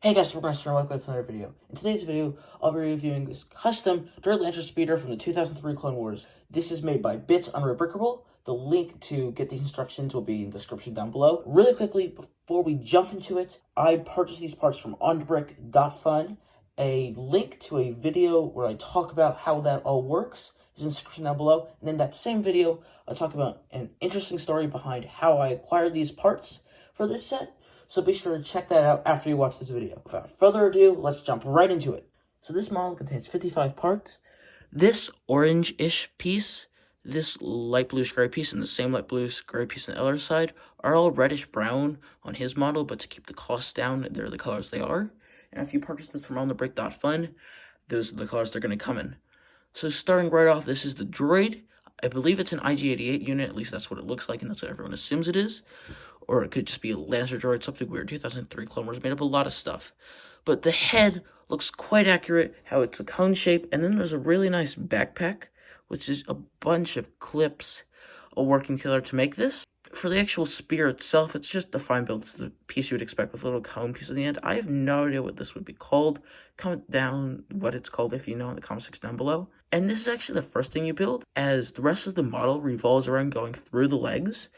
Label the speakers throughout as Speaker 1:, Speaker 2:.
Speaker 1: Hey guys, we're Meister and welcome to another video. In today's video, I'll be reviewing this custom Droid Lancer speeder from the 2003 Clone Wars. This is made by Bits Unrebrickable. The link to get these instructions will be in the description down below. Really quickly, before we jump into it, I purchased these parts from onthebrick.fun. A link to a video where I talk about how that all works is in the description down below. And in that same video, I talk about an interesting story behind how I acquired these parts for this set. So be sure to check that out after you watch this video. Without further ado, let's jump right into it. So this model contains 55 parts. This orange-ish piece, this light blue gray piece, and the same light blue gray piece on the other side are all reddish brown on his model, but to keep the costs down, they're the colors they are. And if you purchase this from onthebrick.fun, those are the colors they're going to come in. So starting right off, this is the Droid. I believe it's an IG-88 unit, at least that's what it looks like, and that's what everyone assumes it is. Or it could just be a Lancer Droid, something weird. 2003 Clone Wars made up a lot of stuff. But the head looks quite accurate, how it's a cone shape, and then there's a really nice backpack, which is a bunch of clips all working together to make this. For the actual spear itself, it's just a fine build. It's the piece you would expect with a little cone piece at the end. I have no idea what this would be called. Comment down what it's called if you know in the comment section down below. And this is actually the first thing you build, as the rest of the model revolves around going through the legs.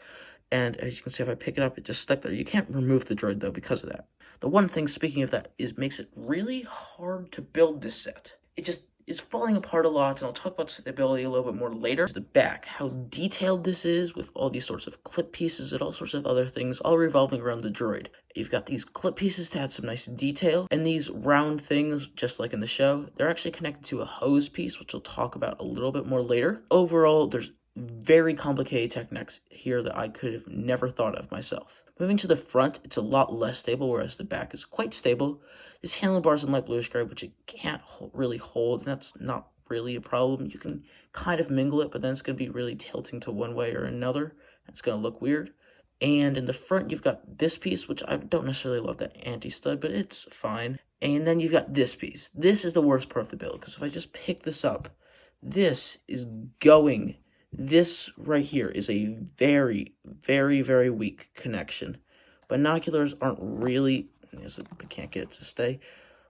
Speaker 1: And as you can see, if I pick it up, it just stuck there. You can't remove the droid, though, because of that. The one thing, speaking of that, is makes it really hard to build this set. It just is falling apart a lot, and I'll talk about stability a little bit more later. The back, how detailed this is with all these sorts of clip pieces and all sorts of other things, all revolving around the droid. You've got these clip pieces to add some nice detail, and these round things, just like in the show, they're actually connected to a hose piece, which we'll talk about a little bit more later. Overall, there's very complicated techniques here that I could have never thought of myself. Moving to the front, it's a lot less stable, whereas the back is quite stable. This handlebars in light bluish gray, which it can't really hold, and that's not really a problem. You can kind of mingle it, but then it's going to be really tilting to one way or another. It's going to look weird. And in the front, you've got this piece, which I don't necessarily love that anti-stud, but it's fine. And then you've got this piece. This is the worst part of the build, because if I just pick this up, this is going... This right here is a very, very, very weak connection. Binoculars aren't really, I can't get it to stay.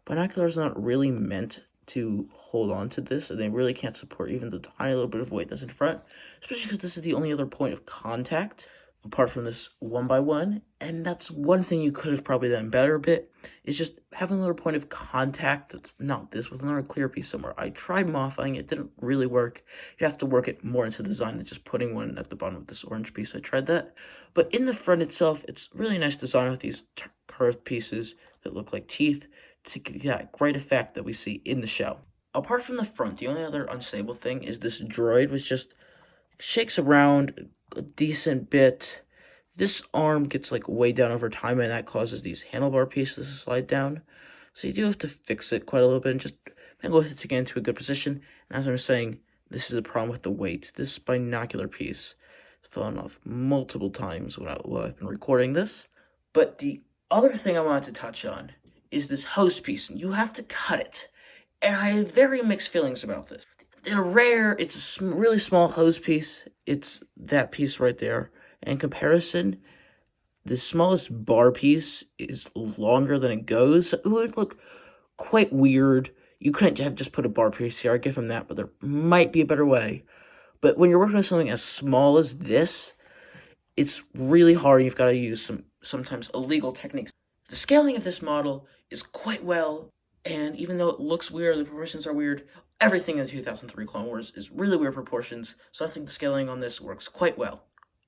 Speaker 1: Binoculars aren't really meant to hold on to this, and they really can't support even the tiny little bit of weight that's in front, especially because this is the only other point of contact apart from this 1x1, and that's one thing you could have probably done better a bit, is just having another point of contact that's not this, with another clear piece somewhere. I tried modifying it, didn't really work. You have to work it more into the design than just putting one at the bottom of this orange piece. I tried that. But in the front itself, it's really nice design with these curved pieces that look like teeth to get that great effect that we see in the show. Apart from the front, the only other unstable thing is this droid, which just shakes around a decent bit. This arm gets like way down over time, and that causes these handlebar pieces to slide down. So you do have to fix it quite a little bit and just mingle with it to get into a good position. And as I'm saying, this is a problem with the weight. This binocular piece has fallen off multiple times while I've been recording this. But the other thing I wanted to touch on is this hose piece. You have to cut it. And I have very mixed feelings about this. It's a really small hose piece. It's that piece right there. In comparison, the smallest bar piece is longer than it goes. It would look quite weird. You couldn't have just put a bar piece here. I give him that, but there might be a better way. But when you're working with something as small as this, it's really hard. You've got to use sometimes illegal techniques. The scaling of this model is quite well, and even though it looks weird, the proportions are weird, everything in the 2003 Clone Wars is really weird proportions, so I think the scaling on this works quite well.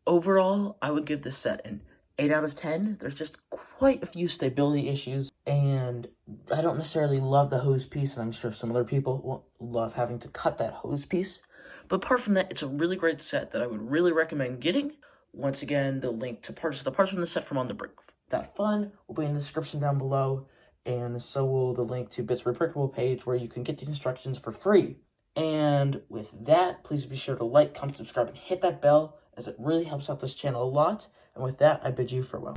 Speaker 1: Overall, I would give this set an 8 out of 10. There's just quite a few stability issues, and I don't necessarily love the hose piece, and I'm sure some other people won't love having to cut that hose piece. But apart from that, it's a really great set that I would really recommend getting. Once again, the link to purchase the parts from the set from onthebrick.fun will be in the description down below. And so will the link to Bits Rebrickable page where you can get these instructions for free. And with that, please be sure to like, comment, subscribe, and hit that bell, as it really helps out this channel a lot. And with that, I bid you farewell.